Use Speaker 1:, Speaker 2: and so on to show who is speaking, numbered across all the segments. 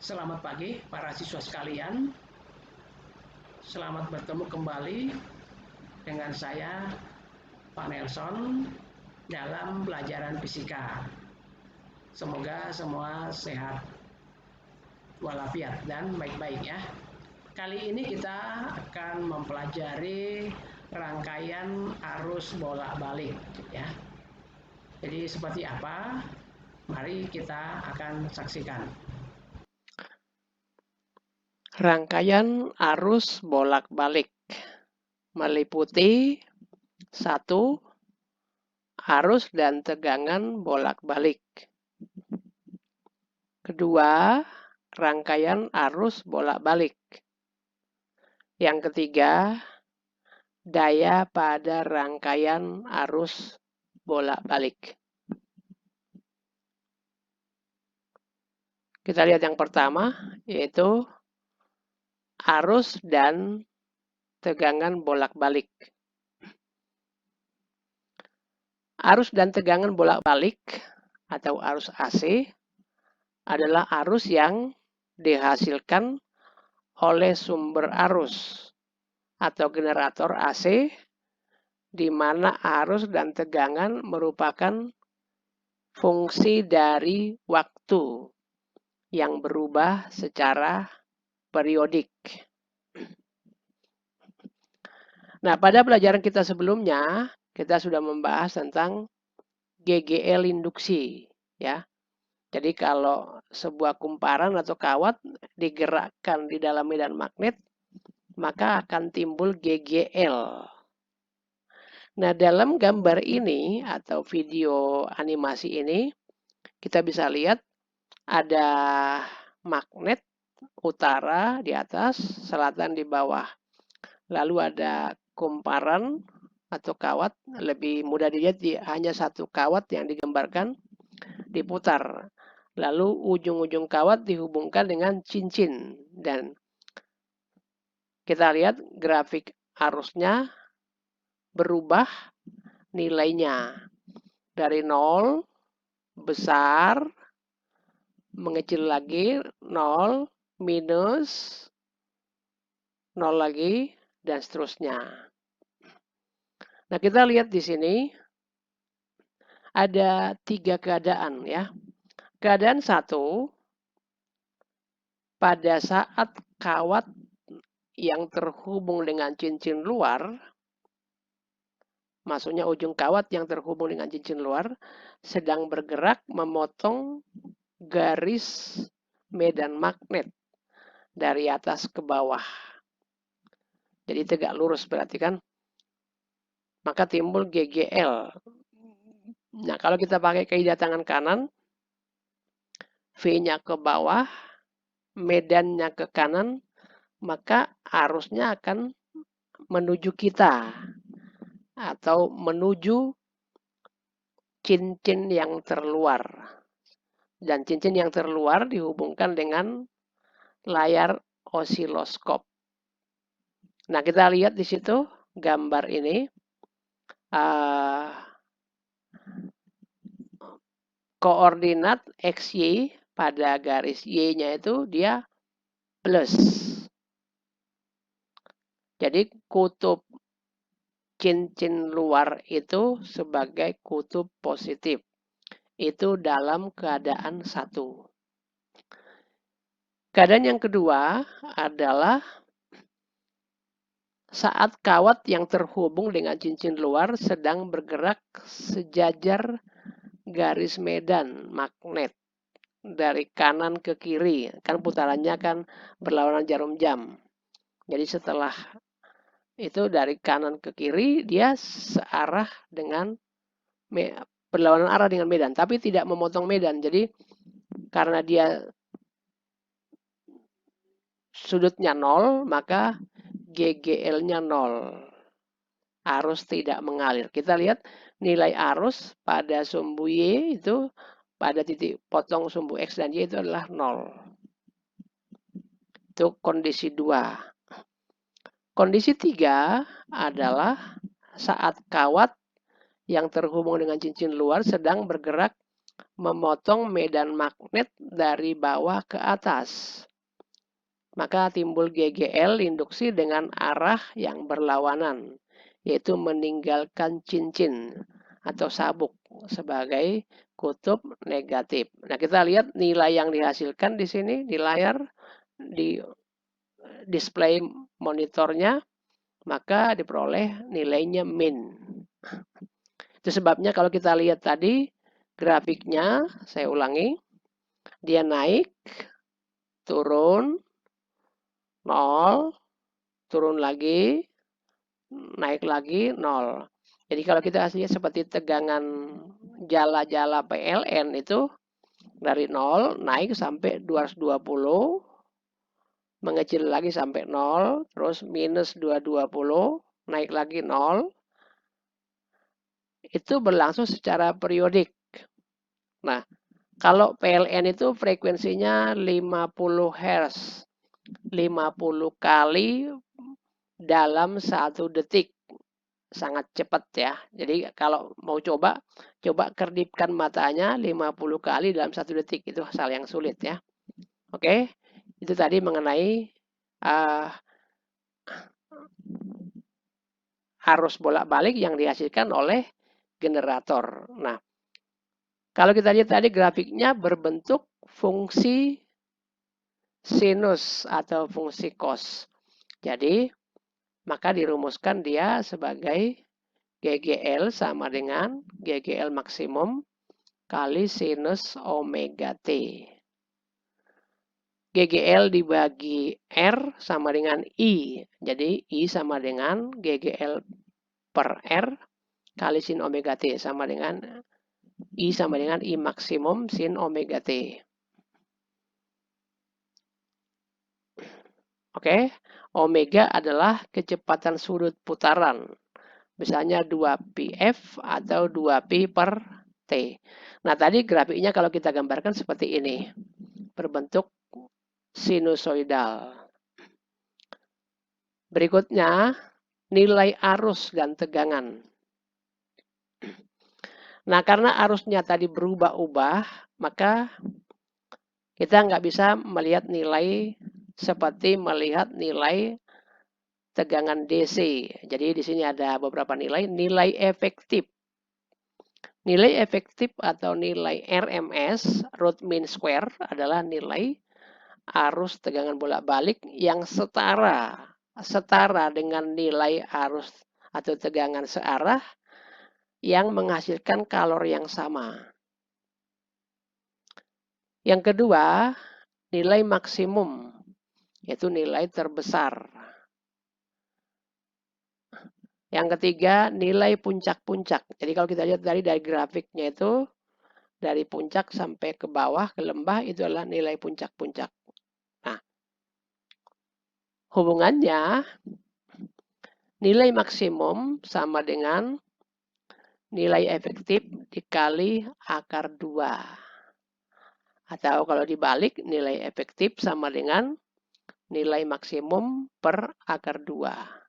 Speaker 1: Selamat pagi para siswa sekalian. Selamat bertemu kembali dengan saya Pak Nelson dalam pelajaran fisika. Semoga semua sehat walafiat dan baik-baik ya. Kali ini kita akan mempelajari rangkaian arus bolak-balik ya. Jadi seperti apa? Mari kita akan saksikan.
Speaker 2: Rangkaian arus bolak-balik meliputi 1. Arus dan tegangan bolak-balik. Kedua, rangkaian arus bolak-balik. Yang ketiga, daya pada rangkaian arus bolak-balik. Kita lihat yang pertama, yaitu arus dan tegangan bolak-balik. Arus dan tegangan bolak-balik atau arus AC adalah arus yang dihasilkan oleh sumber arus atau generator AC, di mana arus dan tegangan merupakan fungsi dari waktu yang berubah secara periodik. Nah, pada pelajaran kita sebelumnya, kita sudah membahas tentang GGL induksi, ya. Jadi kalau sebuah kumparan atau kawat digerakkan di dalam medan magnet, maka akan timbul GGL. Nah, dalam gambar ini atau video animasi ini, kita bisa lihat ada magnet utara di atas, selatan di bawah. Lalu ada kumparan atau kawat, lebih mudah dilihat hanya satu kawat yang digambarkan, diputar. Lalu ujung-ujung kawat dihubungkan dengan cincin. Dan kita lihat grafik arusnya berubah nilainya. Dari 0, besar, mengecil lagi, 0, minus, 0 lagi, dan seterusnya. Nah, kita lihat di sini ada 3 keadaan ya. Keadaan 1, pada saat kawat yang terhubung dengan cincin luar, maksudnya ujung kawat yang terhubung dengan cincin luar, sedang bergerak memotong garis medan magnet dari atas ke bawah. Jadi tegak lurus berarti kan. Maka timbul GGL. Nah, kalau kita pakai kaidah tangan kanan, V-nya ke bawah, medannya ke kanan, maka arusnya akan menuju kita atau menuju cincin yang terluar. Dan cincin yang terluar dihubungkan dengan layar osiloskop. Nah, kita lihat di situ gambar ini. Koordinat XY pada garis Y-nya itu dia plus. Jadi kutub cincin luar itu sebagai kutub positif. Itu dalam keadaan 1. Keadaan yang kedua adalah saat kawat yang terhubung dengan cincin luar sedang bergerak sejajar garis medan magnet dari kanan ke kiri. Kan putarannya kan berlawanan jarum jam. Jadi setelah itu dari kanan ke kiri dia searah dengan berlawanan arah dengan medan, tapi tidak memotong medan. Jadi karena dia sudutnya 0, maka GGL-nya 0. Arus tidak mengalir. Kita lihat nilai arus pada sumbu Y itu pada titik potong sumbu X dan Y itu adalah 0. Itu kondisi 2. Kondisi 3 adalah saat kawat yang terhubung dengan cincin luar sedang bergerak memotong medan magnet dari bawah ke atas. Maka timbul GGL induksi dengan arah yang berlawanan, yaitu meninggalkan cincin atau sabuk sebagai kutub negatif. Nah, kita lihat nilai yang dihasilkan di sini di layar, di display monitornya, maka diperoleh nilainya min. Itu sebabnya kalau kita lihat tadi grafiknya, saya ulangi, dia naik, turun, 0, turun lagi, naik lagi, 0. Jadi kalau kita hasilnya seperti tegangan jala-jala PLN itu dari 0 naik sampai 220, mengecil lagi sampai 0, terus minus 220, naik lagi 0, itu berlangsung secara periodik. Nah, kalau PLN itu frekuensinya 50 Hz, 50 kali dalam 1 detik. Sangat cepat ya. Jadi kalau mau coba kedipkan matanya 50 kali dalam 1 detik. Itu hal yang sulit ya. Oke, itu tadi mengenai arus bolak-balik yang dihasilkan oleh generator. Nah, kalau kita lihat tadi grafiknya berbentuk fungsi sinus atau fungsi cos. Jadi, maka dirumuskan dia sebagai GGL sama dengan GGL maksimum kali sinus omega T. GGL dibagi R sama dengan I. Jadi, I sama dengan GGL per R kali sin omega T sama dengan I sama dengan I maksimum sin omega T. Oke, omega adalah kecepatan sudut putaran. Misalnya 2πf atau 2pi per T. Nah, tadi grafiknya kalau kita gambarkan seperti ini. Berbentuk sinusoidal. Berikutnya, nilai arus dan tegangan. Nah, karena arusnya tadi berubah-ubah, maka kita nggak bisa melihat nilai seperti melihat nilai tegangan DC. Jadi di sini ada beberapa nilai. Nilai efektif. Nilai efektif atau nilai RMS, root mean square, adalah nilai arus tegangan bolak-balik yang setara dengan nilai arus atau tegangan searah yang menghasilkan kalori yang sama. Yang kedua, nilai maksimum, yaitu nilai terbesar. Yang ketiga, nilai puncak-puncak. Jadi kalau kita lihat dari grafiknya itu, dari puncak sampai ke bawah, ke lembah, itu adalah nilai puncak-puncak. Nah, hubungannya, nilai maksimum sama dengan nilai efektif dikali akar 2. Atau kalau dibalik, nilai efektif sama dengan nilai maksimum per akar 2.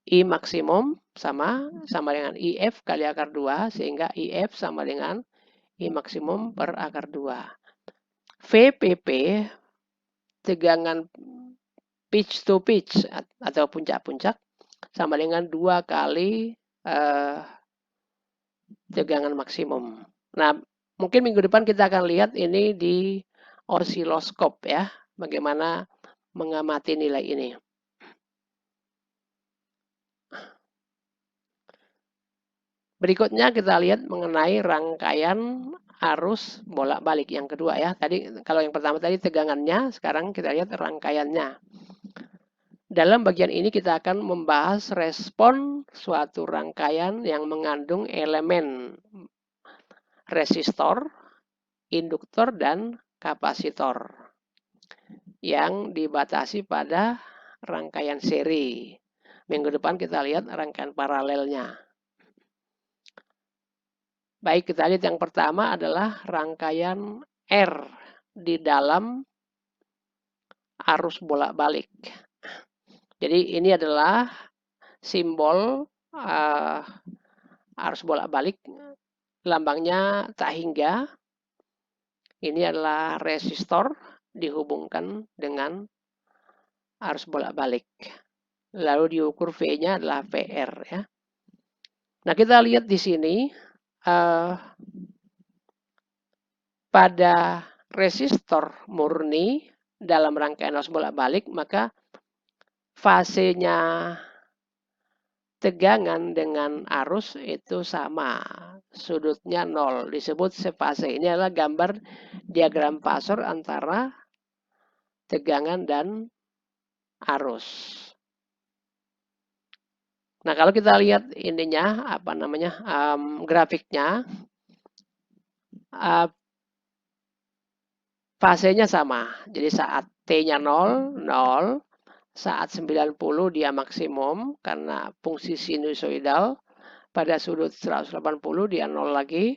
Speaker 2: I maksimum sama dengan IF kali akar 2, sehingga IF sama dengan I maksimum per akar 2. VPP, tegangan pitch to pitch atau puncak-puncak, sama dengan 2 kali tegangan maksimum. Nah, mungkin minggu depan kita akan lihat ini di osiloskop ya, bagaimana mengamati nilai ini. Berikutnya kita lihat mengenai rangkaian arus bolak-balik yang kedua ya. Tadi kalau yang pertama tadi tegangannya, sekarang kita lihat rangkaiannya. Dalam bagian ini kita akan membahas respon suatu rangkaian yang mengandung elemen resistor, induktor, dan kapasitor yang dibatasi pada rangkaian seri. Minggu depan kita lihat rangkaian paralelnya. Baik, kita lihat yang pertama adalah rangkaian R di dalam arus bolak-balik. Jadi ini adalah simbol arus bolak-balik lambangnya tak hingga. Ini adalah resistor dihubungkan dengan arus bolak-balik. Lalu diukur V-nya adalah VR ya. Nah, kita lihat di sini pada resistor murni dalam rangkaian arus bolak-balik, maka fasenya tegangan dengan arus itu sama, sudutnya 0, disebut sefase. Ini adalah gambar diagram fasor antara tegangan dan arus. Nah, kalau kita lihat ininya, grafiknya, fasenya sama. Jadi saat T-nya 0, 0. Saat 90 dia maksimum karena fungsi sinusoidal. Pada sudut 180 dia 0 lagi.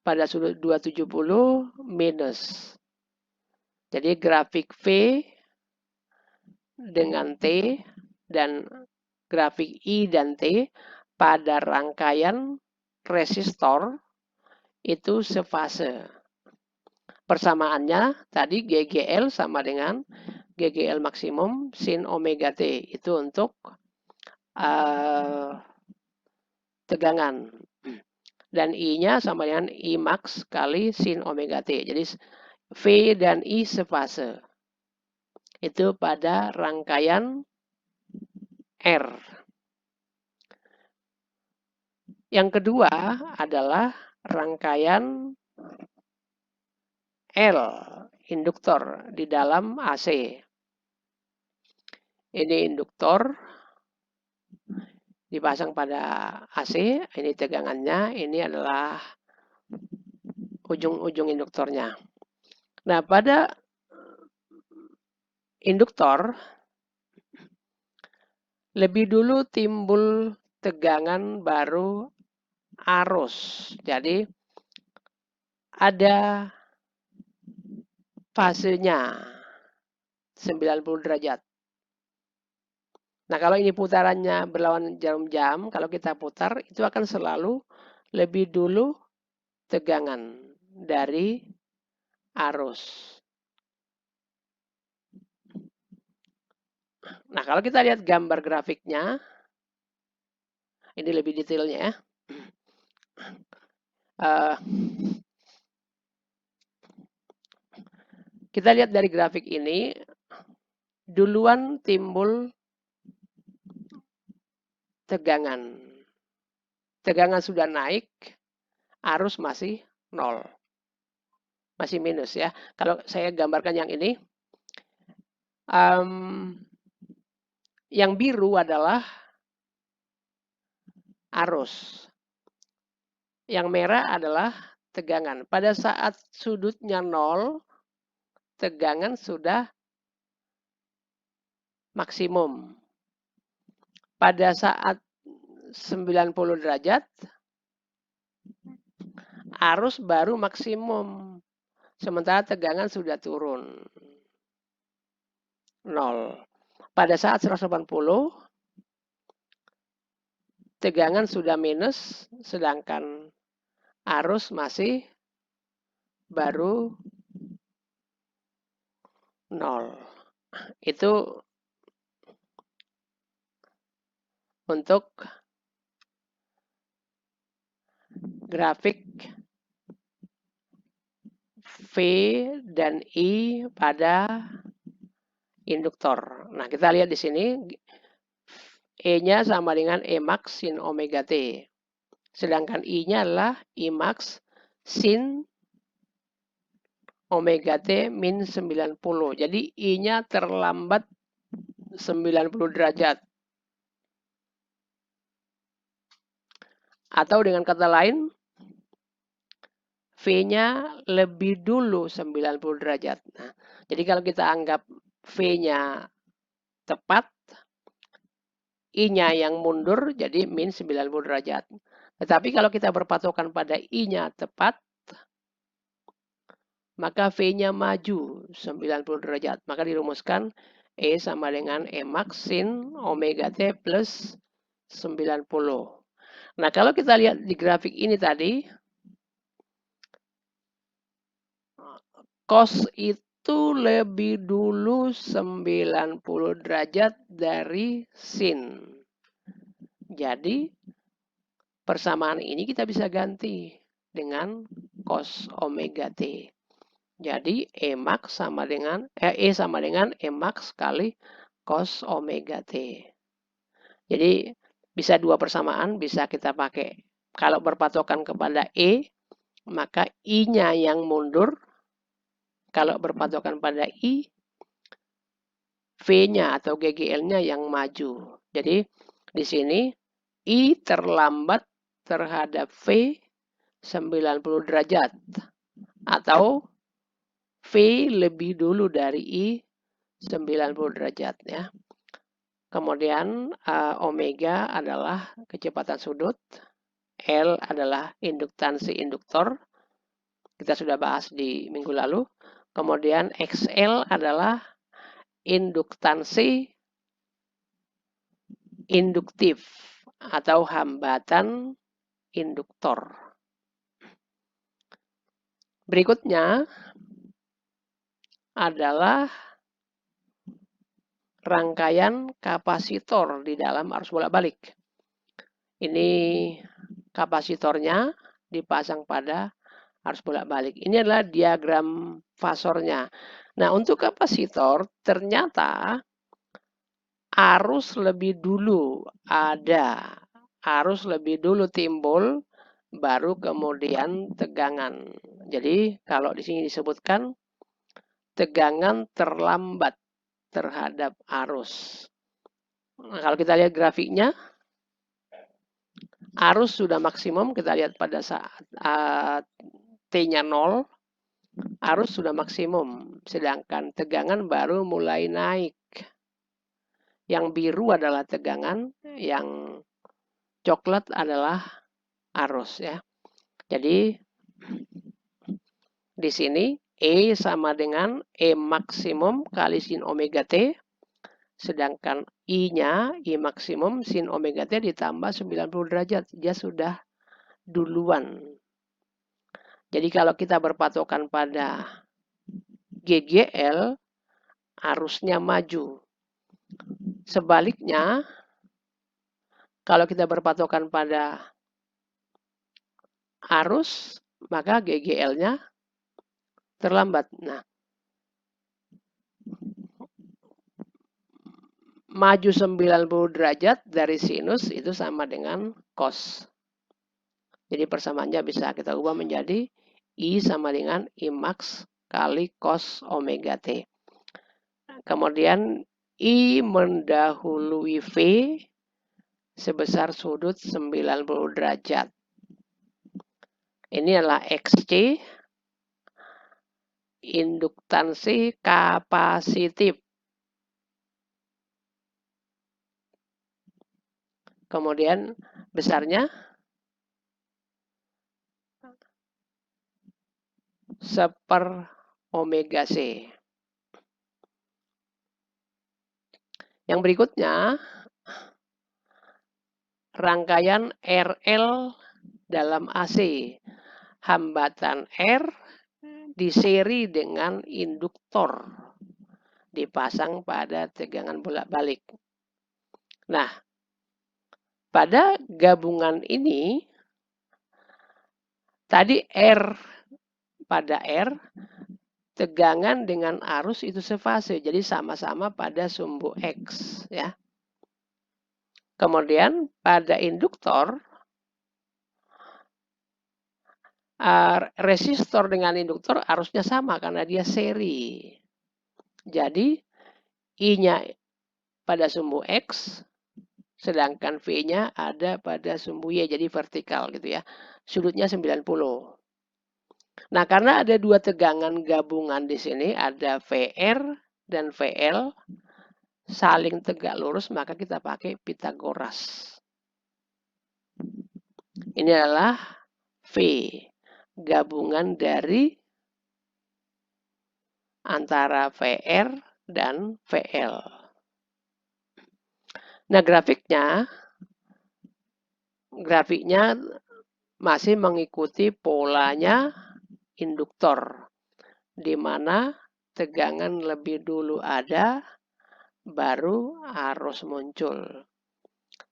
Speaker 2: Pada sudut 270 minus. Jadi grafik V dengan T dan grafik I dan T pada rangkaian resistor itu sefase. Persamaannya tadi GGL sama dengan GGL maksimum sin omega T. Itu untuk tegangan. Dan I-nya sama dengan I max kali sin omega T. Jadi V dan I sefase. Itu pada rangkaian R. Yang kedua adalah rangkaian L, induktor di dalam AC. Ini induktor dipasang pada AC, ini tegangannya, ini adalah ujung-ujung induktornya. Nah, pada induktor lebih dulu timbul tegangan baru arus. Jadi ada fasenya 90 derajat. Nah, kalau ini putarannya berlawan jarum jam, kalau kita putar itu akan selalu lebih dulu tegangan dari arus. Nah, kalau kita lihat gambar grafiknya, ini lebih detailnya ya. Kita lihat dari grafik ini, duluan timbul tegangan. Tegangan sudah naik, arus masih 0. Masih minus ya. Kalau saya gambarkan yang ini, yang biru adalah arus. Yang merah adalah tegangan. Pada saat sudutnya 0, tegangan sudah maksimum. Pada saat 90 derajat, arus baru maksimum. Sementara tegangan sudah turun. 0. Pada saat 180, tegangan sudah minus, sedangkan arus masih baru 0. Itu untuk grafik V dan I pada induktor. Nah, kita lihat di sini E-nya sama dengan E max sin omega T. Sedangkan I-nya adalah I max sin omega T min 90. Jadi I-nya terlambat 90 derajat. Atau dengan kata lain, V-nya lebih dulu 90 derajat. Nah, jadi kalau kita anggap V-nya tepat, I-nya yang mundur jadi min 90 derajat. Tetapi kalau kita berpatokan pada I-nya tepat, maka V-nya maju 90 derajat. Maka dirumuskan E sama dengan E max sin omega T plus 90. Nah, kalau kita lihat di grafik ini tadi, cos itu lebih dulu 90 derajat dari sin. Jadi, persamaan ini kita bisa ganti dengan cos omega T. Jadi, E sama dengan E max kali cos omega T. Jadi, bisa dua persamaan, bisa kita pakai. Kalau berpatokan kepada E, maka I-nya yang mundur. Kalau berpatokan pada I, V-nya atau GGL-nya yang maju. Jadi, di sini I terlambat terhadap V 90 derajat. Atau V lebih dulu dari I 90 derajat. Ya. Kemudian omega adalah kecepatan sudut. L adalah induktansi induktor. Kita sudah bahas di minggu lalu. Kemudian XL adalah induktansi induktif atau hambatan induktor. Berikutnya adalah rangkaian kapasitor di dalam arus bolak-balik. Ini kapasitornya dipasang pada arus bolak-balik. Ini adalah diagram fasornya. Nah, untuk kapasitor ternyata arus lebih dulu ada. Arus lebih dulu timbul, baru kemudian tegangan. Jadi, kalau di sini disebutkan tegangan terlambat terhadap arus. Nah, kalau kita lihat grafiknya, arus sudah maksimum, kita lihat pada saat T-nya 0, arus sudah maksimum, sedangkan tegangan baru mulai naik. Yang biru adalah tegangan, yang coklat adalah arus ya. Jadi di sini E sama dengan E maksimum kali sin omega T, sedangkan I-nya, I maksimum sin omega T ditambah 90 derajat. Dia sudah duluan. Jadi kalau kita berpatokan pada GGL, arusnya maju. Sebaliknya, kalau kita berpatokan pada arus, maka GGL-nya terlambat. Nah, maju 90 derajat dari sinus itu sama dengan cos. Jadi persamaannya bisa kita ubah menjadi I sama dengan I max kali cos omega T. Kemudian I mendahului V sebesar sudut 90 derajat. Ini adalah XC, induktansi kapasitif. Kemudian besarnya 1/omega C. Yang berikutnya, rangkaian RL dalam AC. Hambatan R diseri dengan induktor. Dipasang pada tegangan bolak-balik. Nah, pada gabungan ini, tadi R pada R, tegangan dengan arus itu sefase. Jadi sama-sama pada sumbu X. Ya. Kemudian pada induktor, resistor dengan induktor arusnya sama karena dia seri. Jadi I-nya pada sumbu X, sedangkan V-nya ada pada sumbu Y, jadi vertikal gitu ya. Sudutnya 90. Nah, karena ada dua tegangan gabungan di sini, ada VR dan VL, saling tegak lurus, maka kita pakai Pitagoras. Ini adalah V, gabungan dari antara VR dan VL. Nah, grafiknya grafiknya masih mengikuti polanya induktor, di mana tegangan lebih dulu ada, baru arus muncul.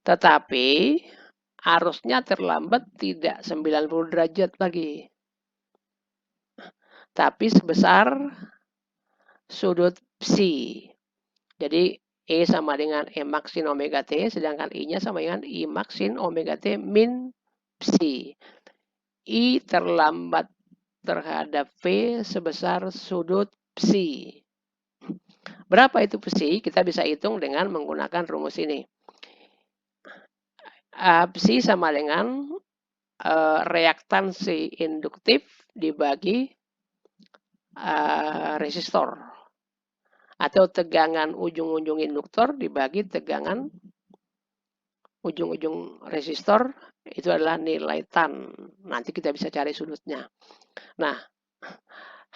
Speaker 2: Tetapi arusnya terlambat tidak 90 derajat lagi, tapi sebesar sudut psi. Jadi E sama dengan E max sin omega T, sedangkan I-nya sama dengan I max sin omega T min psi. I terlambat terhadap V sebesar sudut psi. Berapa itu psi? Kita bisa hitung dengan menggunakan rumus ini. Psi sama dengan reaktansi induktif dibagi resistor. Atau tegangan ujung-ujung induktor dibagi tegangan ujung-ujung resistor, itu adalah nilai tan. Nanti kita bisa cari sudutnya. Nah,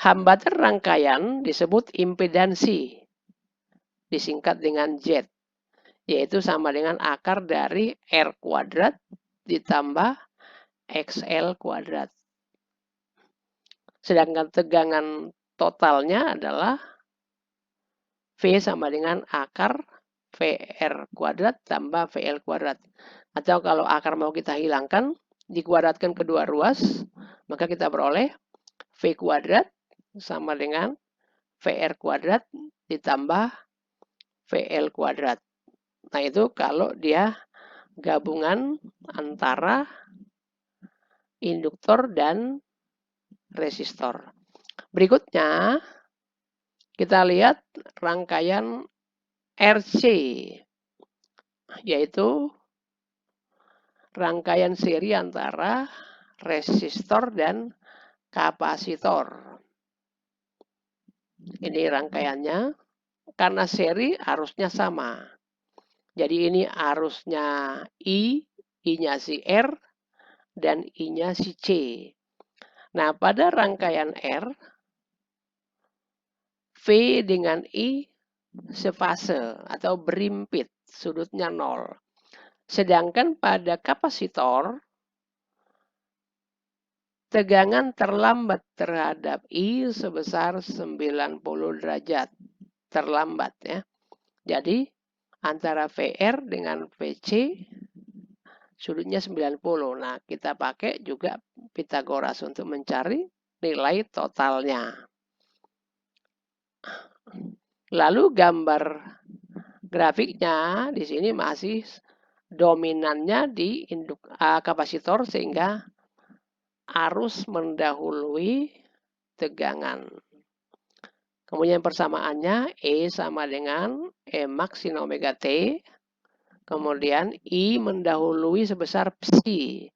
Speaker 2: hambatan rangkaian disebut impedansi, disingkat dengan Z, yaitu sama dengan akar dari R kuadrat ditambah XL kuadrat. Sedangkan tegangan totalnya adalah V sama dengan akar VR kuadrat tambah VL kuadrat. Atau kalau akar mau kita hilangkan, dikuadratkan kedua ruas, maka kita beroleh V kuadrat sama dengan VR kuadrat ditambah VL kuadrat. Nah itu kalau dia gabungan antara induktor dan resistor. Berikutnya kita lihat rangkaian RC, yaitu rangkaian seri antara resistor dan kapasitor. Ini rangkaiannya, karena seri arusnya sama. Jadi ini arusnya I-nya si R, dan I-nya si C. Nah, pada rangkaian R, V dengan I sefase atau berimpit, sudutnya 0. Sedangkan pada kapasitor, tegangan terlambat terhadap I sebesar 90 derajat. Terlambat ya. Jadi antara VR dengan VC sudutnya 90. Nah, kita pakai juga Pitagoras untuk mencari nilai totalnya. Lalu gambar grafiknya di sini masih dominannya di kapasitor sehingga arus mendahului tegangan. Kemudian persamaannya E sama dengan E max sin omega T. Kemudian I mendahului sebesar psi.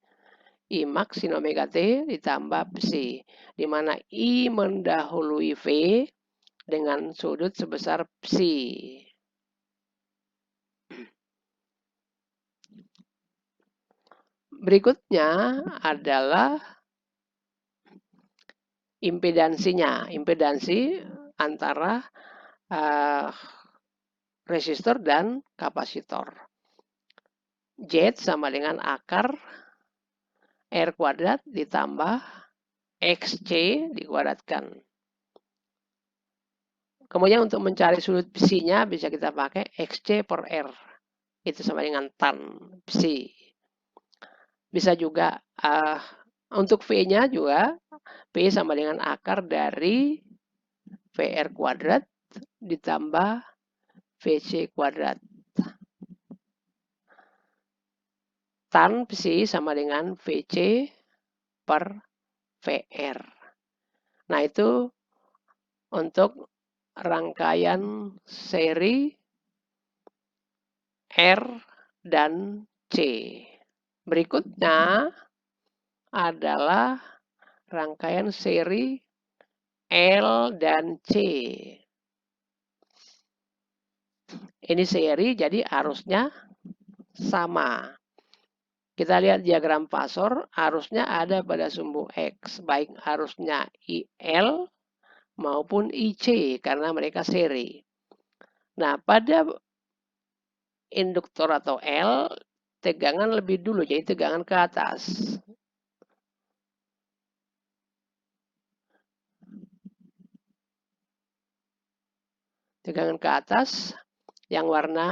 Speaker 2: I max sin omega T ditambah psi. Di mana I mendahului V dengan sudut sebesar psi. Berikutnya adalah impedansinya. Impedansi antara resistor dan kapasitor. Z sama dengan akar R kuadrat ditambah XC dikuadratkan. Kemudian untuk mencari sudut psi-nya bisa kita pakai XC per R. Itu sama dengan tan psi. Bisa juga untuk V-nya juga P sama dengan akar dari VR kuadrat ditambah VC kuadrat. Tan psi sama dengan VC per VR. Nah itu untuk rangkaian seri R dan C. Berikutnya adalah rangkaian seri L dan C. Ini seri, jadi arusnya sama. Kita lihat diagram fasor, arusnya ada pada sumbu X, baik arusnya IL maupun IC, karena mereka seri. Nah, pada induktor atau L, tegangan lebih dulu, jadi tegangan ke atas. Tegangan ke atas yang warna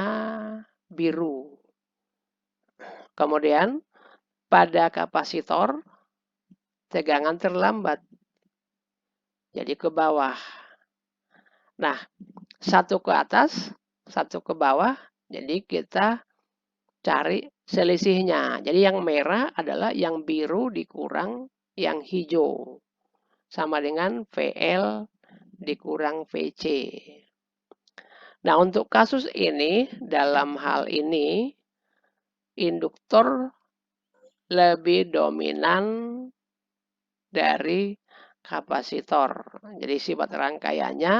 Speaker 2: biru. Kemudian pada kapasitor tegangan terlambat, jadi ke bawah. Nah, satu ke atas, satu ke bawah, jadi kita cari selisihnya. Jadi yang merah adalah yang biru dikurang yang hijau. Sama dengan VL dikurang VC. Nah, untuk kasus ini, dalam hal ini, induktor lebih dominan dari kapasitor. Jadi sifat rangkaiannya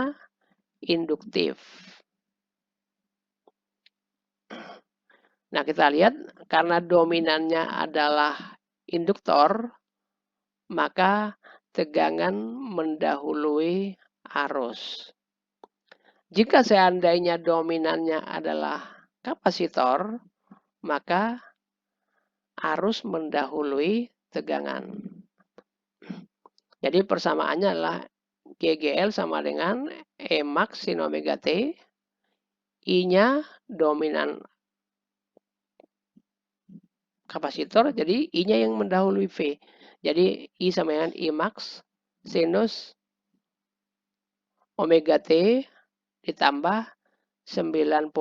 Speaker 2: induktif. Nah, kita lihat karena dominannya adalah induktor, maka tegangan mendahului arus. Jika seandainya dominannya adalah kapasitor, maka arus mendahului tegangan. Jadi persamaannya adalah GGL sama dengan E max sin omega T. I-nya dominan kapasitor, jadi I-nya yang mendahului V. Jadi I sama dengan I max sinus omega T ditambah 90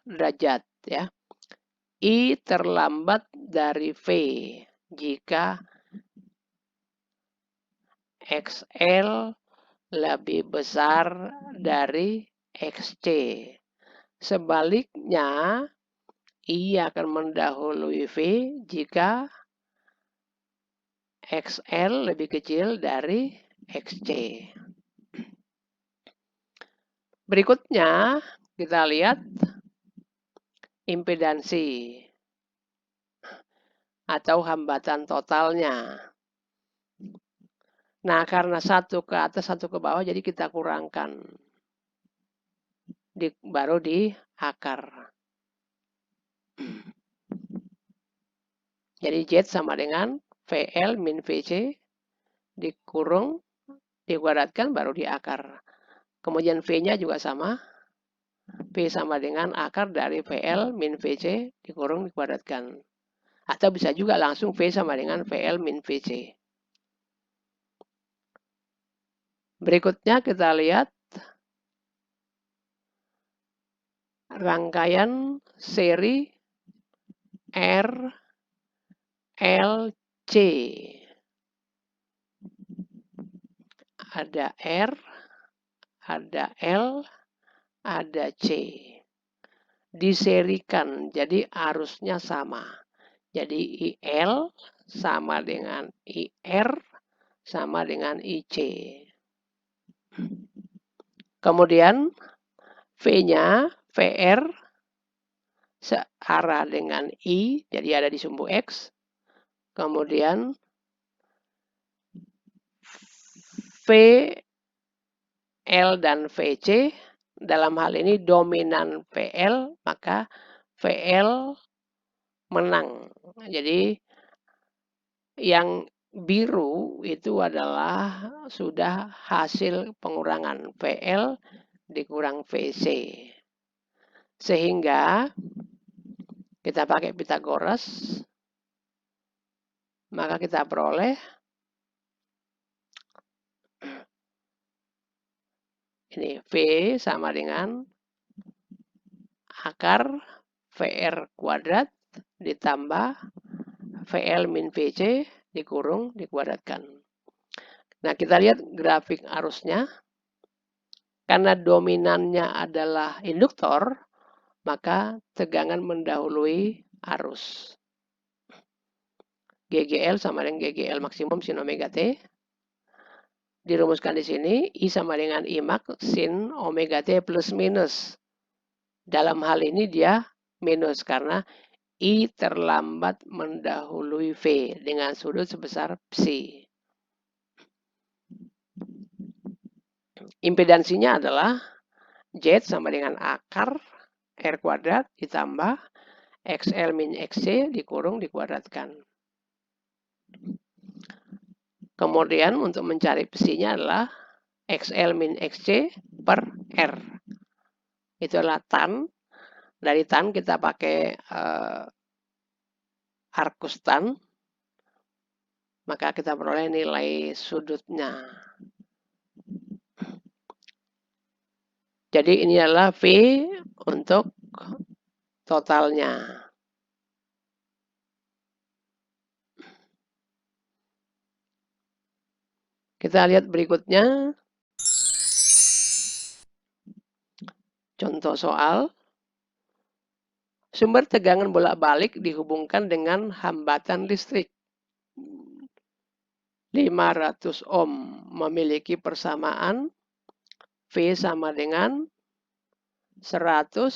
Speaker 2: derajat ya. I terlambat dari V jika XL lebih besar dari XC. Sebaliknya, I akan mendahului V jika XL lebih kecil dari XC. Berikutnya, kita lihat impedansi atau hambatan totalnya. Nah, karena satu ke atas, satu ke bawah, jadi kita kurangkan. Baru di akar. Jadi Z sama dengan VL min VC dikurung, dikuadratkan, baru di akar. Kemudian V-nya juga sama. V sama dengan akar dari VL min VC dikurung, dikuadratkan. Atau bisa juga langsung V sama dengan VL min VC. Berikutnya kita lihat rangkaian seri R, L, C. Ada R, ada L, ada C. Diserikan, jadi arusnya sama. Jadi IL sama dengan IR sama dengan IC. Kemudian V-nya, VR, searah dengan I, jadi ada di sumbu X. Kemudian VL dan VC, dalam hal ini dominan VL, maka VL menang. Jadi yang biru itu adalah sudah hasil pengurangan VL dikurang VC. Sehingga kita pakai Pythagoras, maka kita peroleh ini V sama dengan akar VR kuadrat ditambah VL min VC dikurung, dikuadratkan. Nah, kita lihat grafik arusnya. Karena dominannya adalah induktor, maka tegangan mendahului arus. GGL sama dengan GGL maksimum sin omega T. Dirumuskan di sini, I sama dengan I max sin omega T plus minus. Dalam hal ini dia minus karena I terlambat mendahului V dengan sudut sebesar psi. Impedansinya adalah Z sama dengan akar R kuadrat ditambah XL min XC dikurung dikuadratkan. Kemudian untuk mencari psinya adalah XL min XC per R. Itu adalah tan. Dari tan kita pakai arcus tan. Maka kita peroleh nilai sudutnya. Jadi ini adalah V untuk totalnya. Kita lihat berikutnya. Contoh soal. Sumber tegangan bolak-balik dihubungkan dengan hambatan listrik. 500 ohm memiliki persamaan V sama dengan 100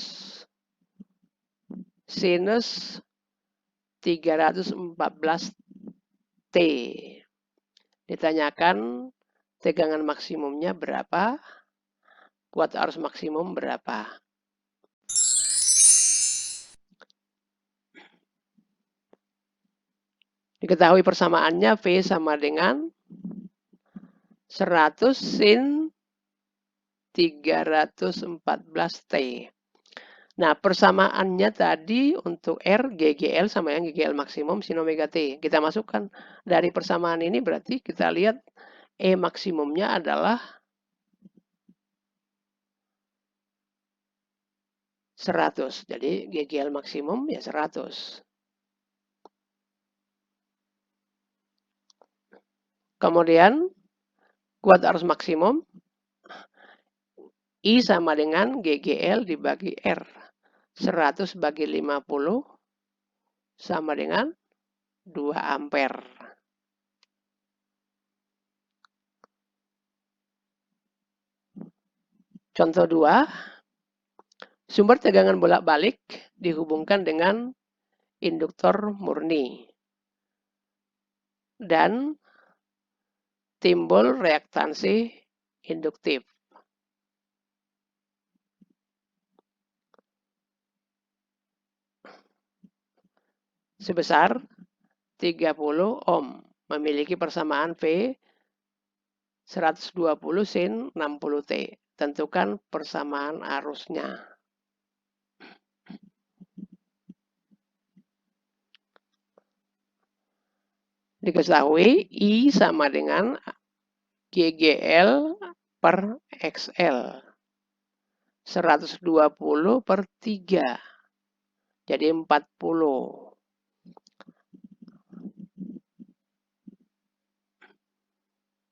Speaker 2: sinus 314 T. Ditanyakan tegangan maksimumnya berapa, kuat arus maksimum berapa. Diketahui persamaannya V sama dengan 100 sin 314 T. Nah, persamaannya tadi untuk R, GGL sama yang GGL maksimum sin omega T. Kita masukkan dari persamaan ini berarti kita lihat E maksimumnya adalah 100. Jadi GGL maksimum ya 100. Kemudian kuat arus maksimum I sama dengan GGL dibagi R. 100 bagi 50 sama dengan 2 ampere. Contoh 2. Sumber tegangan bolak-balik dihubungkan dengan induktor murni. Dan timbul reaktansi induktif. Sebesar 30 ohm. Memiliki persamaan V 120 sin 60 T. Tentukan persamaan arusnya. Diketahui I sama dengan GGL per XL. 120 per 3. Jadi 40.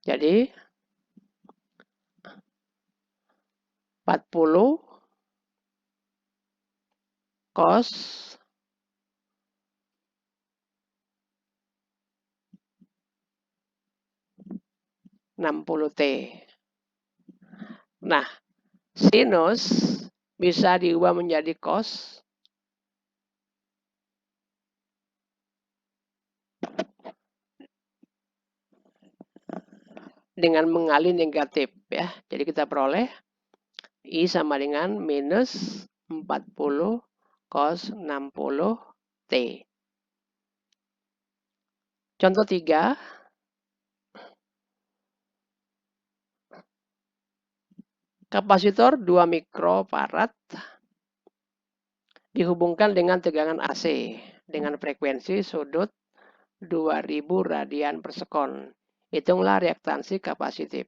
Speaker 2: Jadi 40 cos 60 T. Nah, sinus bisa diubah menjadi cos dengan mengalih negatif ya. Jadi kita peroleh I sama dengan minus 40 cos 60 T. Contoh 3. Kapasitor 2 mikrofarad dihubungkan dengan tegangan AC dengan frekuensi sudut 2000 radian per sekon. Hitunglah reaktansi kapasitif.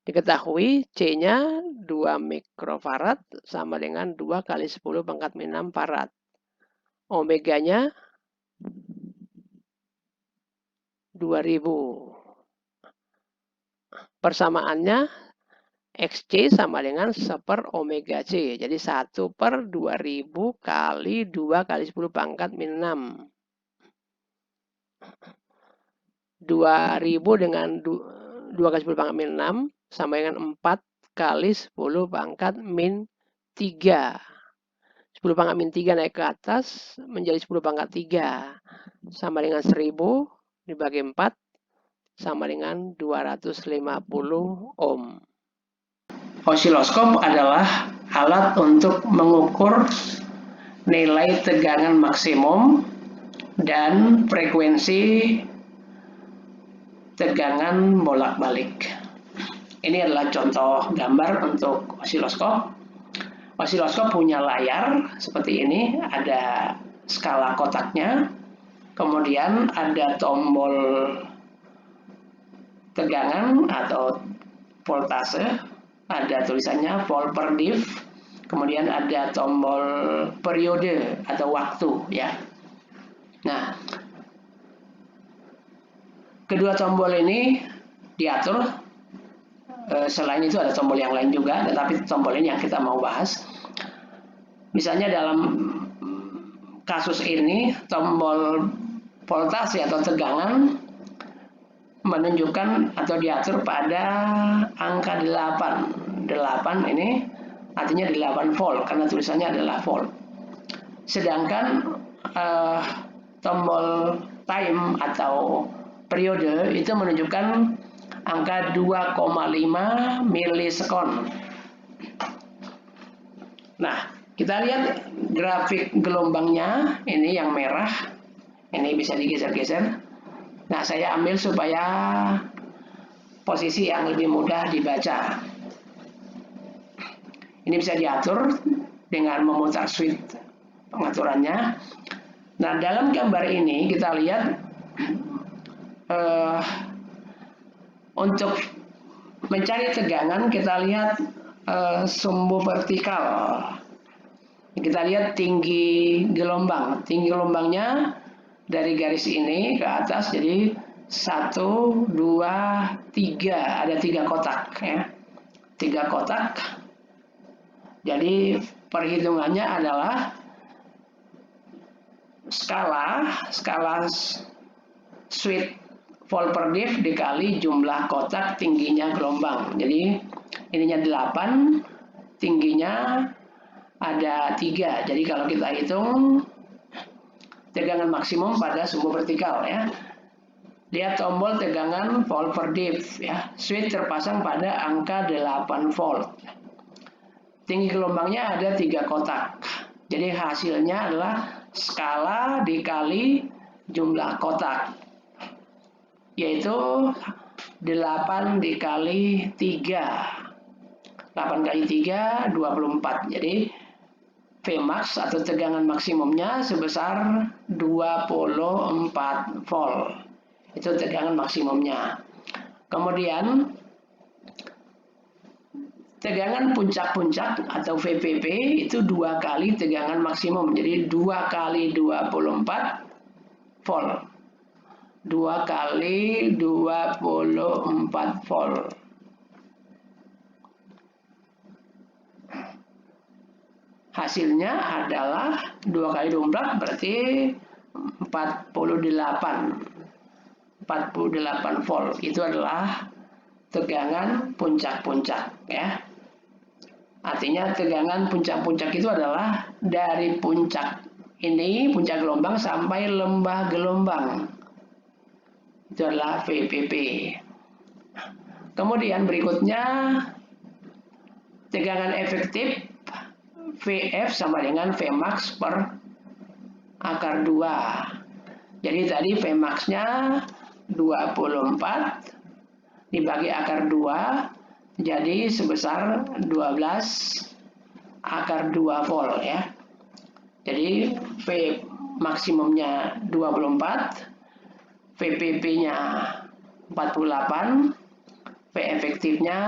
Speaker 2: Diketahui C-nya 2 mikrofarad sama dengan 2 kali 10 pangkat 6 farad. Omeganya 2000. Persamaannya XC sama dengan 1 omega C. Jadi 1 per 2000 kali 2 kali 10 pangkat min 6. 2000 dengan 2 kali 10 pangkat min 6 sama dengan 4 kali 10 pangkat min 3. 10 pangkat min 3 naik ke atas menjadi 10 pangkat 3. Sama dengan 1000 dibagi 4 sama dengan 250 ohm. Osiloskop adalah alat untuk mengukur
Speaker 1: nilai tegangan maksimum dan frekuensi tegangan bolak-balik. Ini adalah contoh gambar untuk osiloskop. Osiloskop punya layar seperti ini, ada skala kotaknya, kemudian ada tombol tegangan atau voltase, ada tulisannya volt per div, kemudian ada tombol periode atau waktu ya. Nah, kedua tombol ini diatur. Selain itu ada tombol yang lain juga, tetapi tombol ini yang kita mau bahas. Misalnya dalam kasus ini tombol voltase atau tegangan menunjukkan atau diatur pada angka 8. 8 ini artinya 8 volt karena tulisannya adalah volt. Sedangkan tombol time atau periode itu menunjukkan angka 2,5 milisekon. Nah, kita lihat grafik gelombangnya, ini yang merah, ini bisa digeser-geser. Nah, saya ambil supaya posisi yang lebih mudah dibaca. Ini bisa diatur dengan memutar switch pengaturannya. Nah, dalam gambar ini kita lihat untuk mencari tegangan kita lihat sumbu vertikal. Kita lihat tinggi gelombang. Tinggi gelombangnya dari garis ini ke atas jadi 1, 2, 3. Ada 3 kotak ya. 3 kotak. Jadi perhitungannya adalah skala switch volt per div dikali jumlah kotak tingginya gelombang. Jadi ininya 8, tingginya ada 3. Jadi kalau kita hitung tegangan maksimum pada sumbu vertikal ya. Lihat tombol tegangan volt per div ya. Switch terpasang pada angka 8 volt. Tinggi gelombangnya ada 3 kotak. Jadi hasilnya adalah skala dikali jumlah kotak, yaitu 8 dikali 3. 8 kali 3, 24. Jadi Vmax atau tegangan maksimumnya sebesar 24 volt. Itu tegangan maksimumnya. Kemudian tegangan puncak-puncak atau VPP itu 2 kali tegangan maksimum. Jadi 2 kali 24 volt. 2 kali 24 volt. Hasilnya adalah 2 kali 24 berarti 48 volt. Itu adalah tegangan puncak-puncak ya. Artinya tegangan puncak-puncak itu adalah dari puncak ini, puncak gelombang sampai lembah gelombang. Itu adalah VPP. Kemudian berikutnya tegangan efektif VF sama dengan Vmax per akar 2. Jadi tadi Vmax-nya 24 dibagi akar 2 jadi sebesar 12 akar 2 volt ya. Jadi V maksimumnya 24, VPP-nya 48, V efektifnya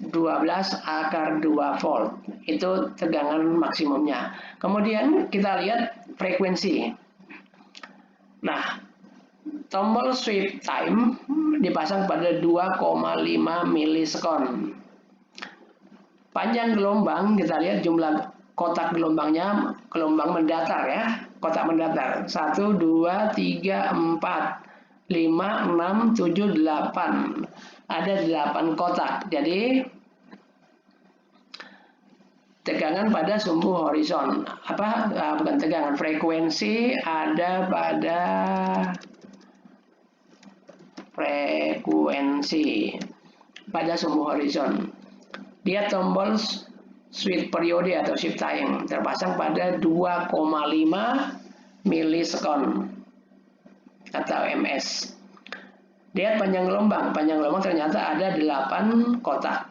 Speaker 1: 12 akar 2 volt. Itu tegangan maksimumnya. Kemudian kita lihat frekuensi. Nah, tombol sweep time dipasang pada 2,5 milisekon. Panjang gelombang, kita lihat jumlah kotak gelombangnya, gelombang mendatar ya. Kotak mendatar 1, 2, 3, 4, 5, 6, 7, 8. Ada 8 kotak. Jadi tegangan pada sumbu horizon. Bukan tegangan, frekuensi ada pada frekuensi pada sumbu horizon. Lihat tombol switch periode atau shift time terpasang pada 2,5 milisekon atau ms. Lihat panjang gelombang ternyata ada 8 kotak.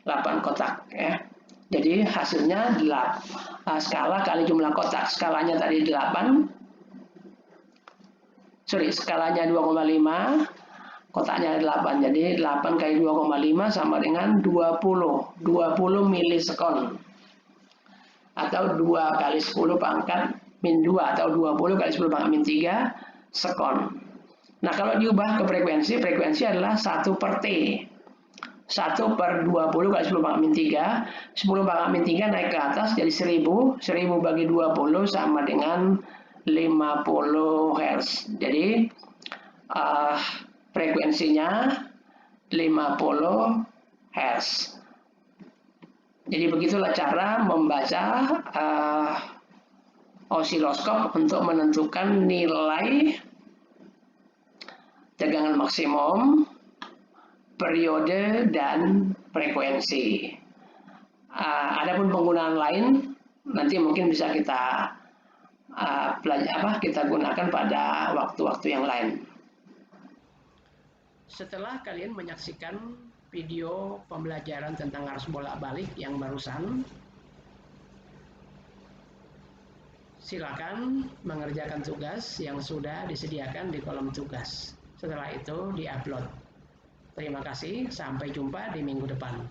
Speaker 1: 8 kotak ya. Jadi hasilnya skala kali jumlah kotak. Skalanya tadi 8. Skalanya 2,5, kotaknya 8. Jadi 8 kali 2,5 sama dengan 20 milisekon. Atau 2 kali 10 pangkat min 2 atau 20 kali 10 pangkat min 3 sekon. Nah, kalau diubah ke frekuensi adalah 1 per T. 1 per 20 kali 10 pangkat min 3. 10 pangkat min 3 naik ke atas jadi 1000. 1000 bagi 20 sama dengan 50 Hz. Jadi frekuensinya 50 Hz. Jadi begitulah cara membaca osiloskop untuk menentukan nilai tegangan maksimum, periode, dan frekuensi. Adapun penggunaan lain nanti mungkin bisa kita kita gunakan pada waktu-waktu yang lain. Setelah kalian menyaksikan video pembelajaran tentang arus bolak-balik yang barusan, silakan mengerjakan tugas yang sudah disediakan di kolom tugas. Setelah itu diupload. Terima kasih, sampai jumpa di minggu depan.